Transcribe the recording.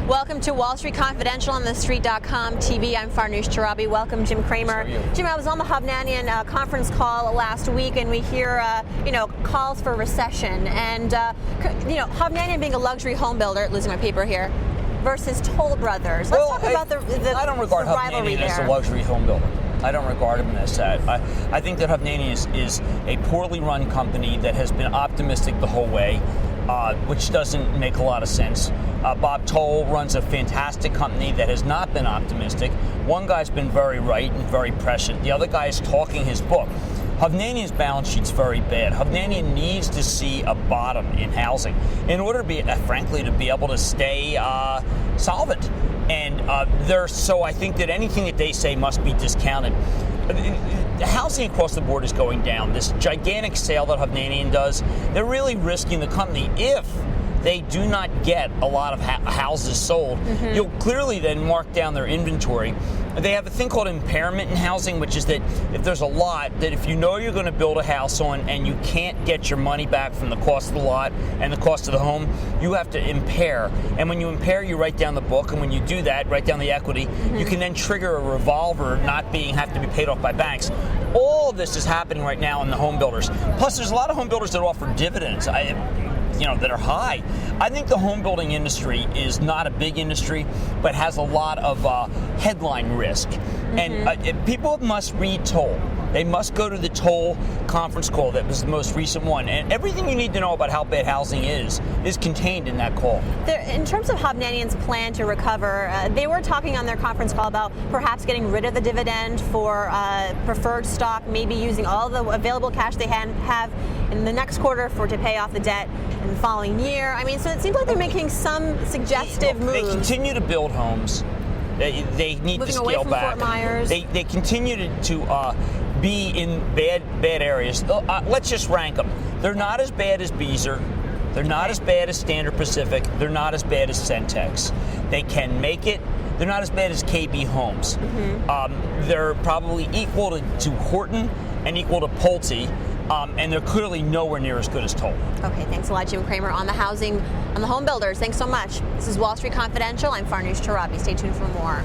Welcome to Wall Street Confidential on TheStreet.com TV. I'm Farnoosh Torabi. Welcome, Jim Cramer. Jim, I was on the Hovnanian conference call last week, and we hear, calls for recession. And, Hovnanian being a luxury home builder, losing my paper here, versus Toll Brothers. Let's talk about the I don't regard Hovnanian as a luxury home builder. I don't regard him as that. I think that Hovnanian is a poorly run company that has been optimistic the whole way, which doesn't make a lot of sense. Bob Toll runs a fantastic company that has not been optimistic. One guy's been very right and very prescient. The other guy is talking his book. Hovnanian's balance sheet's very bad. Hovnanian needs to see a bottom in housing in order to be, frankly, to be able to stay solvent. And so I think that anything that they say must be discounted. The housing across the board is going down. This gigantic sale that Hovnanian does, they're really risking the company if they do not get a lot of houses sold. You'll clearly then mark down their inventory. They have a thing called impairment in housing, which is that if there's a lot that if you know you're going to build a house on and you can't get your money back from the cost of the lot and the cost of the home, you have to impair. And when you impair, you write down the book, and when you do that, write down the equity, you can then trigger a revolver have to be paid off by banks. All of this is happening right now in the home builders. Plus, there's a lot of home builders that offer dividends. That are high. I think the home building industry is not a big industry, but has a lot of headline risk. And people must read Toll. They must go to the Toll conference call that was the most recent one. And everything you need to know about how bad housing is contained in that call. In terms of Hovnanian's plan to recover, they were talking on their conference call about perhaps getting rid of the dividend for preferred stock, maybe using all the available cash they have in the next quarter to pay off the debt in the following year. I mean, so it seems like they're making some suggestive moves. They continue to build homes. They need to scale back. Fort Myers. They continue to be in bad areas. Let's just rank them. They're not as bad as Beazer. They're not as bad as Standard Pacific. They're not as bad as Centex. They can make it. They're not as bad as KB Homes. They're probably equal to Horton and equal to Pulte. And they're clearly nowhere near as good as Toll. Okay, thanks a lot, Jim Cramer, on the home builders. Thanks so much. This is Wall Street Confidential. I'm Farnoosh Torabi. Stay tuned for more.